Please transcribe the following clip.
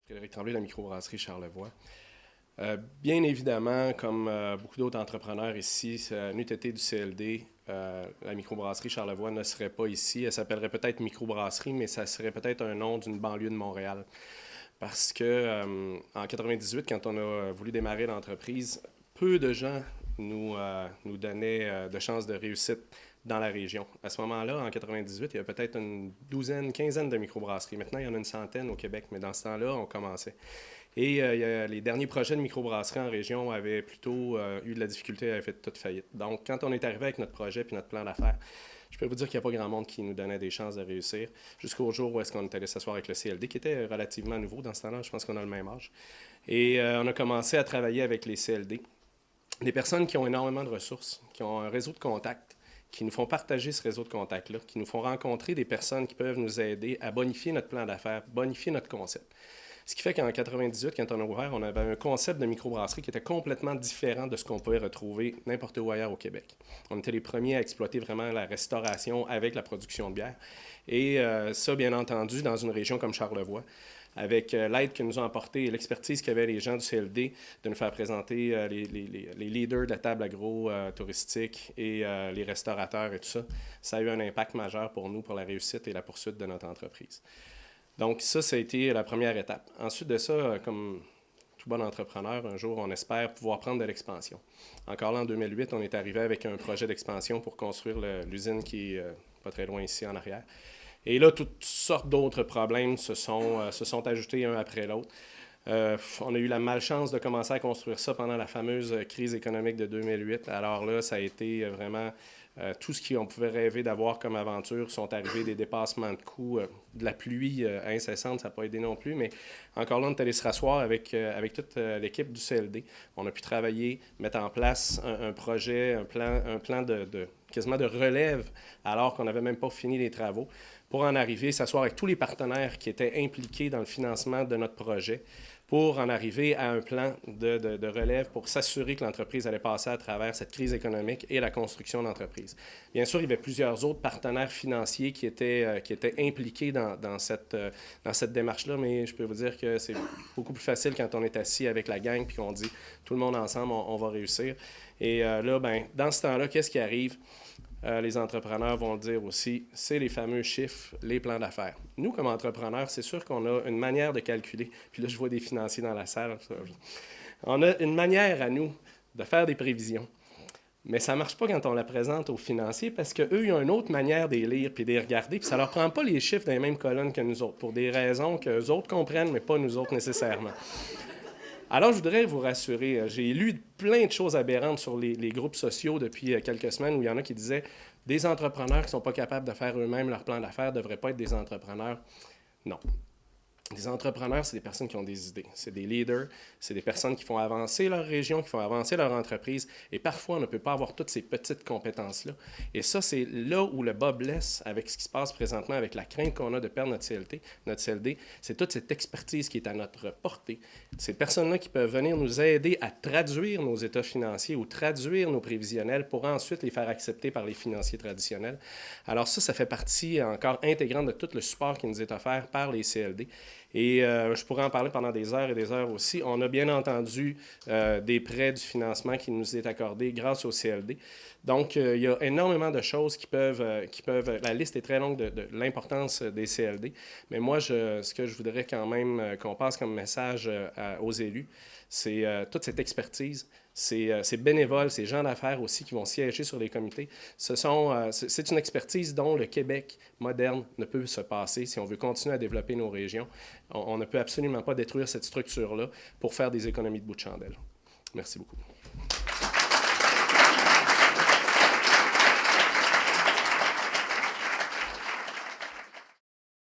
Frédéric Tremblay, la microbrasserie Charlevoix. Bien évidemment, comme beaucoup d'autres entrepreneurs ici, n'eût été du CLD, la microbrasserie Charlevoix ne serait pas ici. Elle s'appellerait peut-être microbrasserie, mais ça serait peut-être un nom d'une banlieue de Montréal. Parce que en 98, quand on a voulu démarrer l'entreprise, peu de gens nous donnaient de chances de réussite dans la région. À ce moment-là, en 98, il y avait peut-être une douzaine, quinzaine de microbrasseries. Maintenant, il y en a une centaine au Québec, mais dans ce temps-là, on commençait. Et les derniers projets de microbrasserie en région avaient plutôt eu de la difficulté, avaient fait toute faillite. Donc, quand on est arrivé avec notre projet puis notre plan d'affaires, je peux vous dire qu'il n'y a pas grand monde qui nous donnait des chances de réussir, jusqu'au jour où est-ce qu'on est allé s'asseoir avec le CLD, qui était relativement nouveau dans ce temps-là. Je pense qu'on a le même âge. Et on a commencé à travailler avec les CLD. Des personnes qui ont énormément de ressources, qui ont un réseau de contacts, qui nous font partager ce réseau de contacts-là, qui nous font rencontrer des personnes qui peuvent nous aider à bonifier notre plan d'affaires, bonifier notre concept. Ce qui fait qu'en 98, quand on a ouvert, on avait un concept de microbrasserie qui était complètement différent de ce qu'on pouvait retrouver n'importe où ailleurs au Québec. On était les premiers à exploiter vraiment la restauration avec la production de bière. Et ça, bien entendu, dans une région comme Charlevoix, avec l'aide que nous ont apporté et l'expertise qu'avaient les gens du CLD de nous faire présenter les leaders de la table agro-touristique et les restaurateurs et tout ça, ça a eu un impact majeur pour nous, pour la réussite et la poursuite de notre entreprise. Donc ça a été la première étape. Ensuite de ça, comme tout bon entrepreneur, un jour, on espère pouvoir prendre de l'expansion. Encore là, en 2008, on est arrivé avec un projet d'expansion pour construire l'usine qui est pas très loin ici en arrière. Et là, toutes sortes d'autres problèmes se sont ajoutés un après l'autre. On a eu la malchance de commencer à construire ça pendant la fameuse crise économique de 2008. Alors là, ça a été vraiment tout ce qu'on pouvait rêver d'avoir comme aventure sont arrivés, des dépassements de coûts, de la pluie incessante, ça n'a pas aidé non plus, mais encore là, on est allé se rasseoir avec toute l'équipe du CLD. On a pu travailler, mettre en place un projet, un plan quasiment de relève, alors qu'on n'avait même pas fini les travaux, pour en arriver, s'asseoir avec tous les partenaires qui étaient impliqués dans le financement de notre projet, pour en arriver à un plan de relève pour s'assurer que l'entreprise allait passer à travers cette crise économique et la construction d'entreprise. Bien sûr, il y avait plusieurs autres partenaires financiers qui étaient impliqués dans cette démarche-là, mais je peux vous dire que c'est beaucoup plus facile quand on est assis avec la gang puis qu'on dit tout le monde ensemble, on va réussir. Et là, ben, dans ce temps-là, qu'est-ce qui arrive? Les entrepreneurs vont le dire aussi, c'est les fameux chiffres, les plans d'affaires. Nous, comme entrepreneurs, c'est sûr qu'on a une manière de calculer. Puis là, je vois des financiers dans la salle. On a une manière à nous de faire des prévisions. Mais ça ne marche pas quand on la présente aux financiers parce qu'eux, ils ont une autre manière de les lire puis de les regarder. Puis ça ne leur prend pas les chiffres dans les mêmes colonnes que nous autres, pour des raisons que les autres comprennent, mais pas nous autres nécessairement. Alors, je voudrais vous rassurer. J'ai lu plein de choses aberrantes sur les groupes sociaux depuis quelques semaines où il y en a qui disaient des entrepreneurs qui ne sont pas capables de faire eux-mêmes leur plan d'affaires ne devraient pas être des entrepreneurs. Non. Des entrepreneurs, c'est des personnes qui ont des idées. C'est des leaders, c'est des personnes qui font avancer leur région, qui font avancer leur entreprise. Et parfois, on ne peut pas avoir toutes ces petites compétences-là. Et ça, c'est là où le bas blesse avec ce qui se passe présentement, avec la crainte qu'on a de perdre notre CLD. C'est toute cette expertise qui est à notre portée. Ces personnes-là qui peuvent venir nous aider à traduire nos états financiers ou traduire nos prévisionnels pour ensuite les faire accepter par les financiers traditionnels. Alors ça fait partie encore intégrante de tout le support qui nous est offert par les CLD. Et je pourrais en parler pendant des heures et des heures aussi. On a bien entendu des prêts du financement qui nous est accordé grâce au CLD. Donc, il y a énormément de choses qui peuvent la liste est très longue de l'importance des CLD. Mais moi, ce que je voudrais quand même qu'on passe comme message aux élus, c'est toute cette expertise, ces bénévoles, ces gens d'affaires aussi qui vont siéger sur les comités. C'est une expertise dont le Québec moderne ne peut se passer si on veut continuer à développer nos régions. On ne peut absolument pas détruire cette structure-là pour faire des économies de bout de chandelle. Merci beaucoup.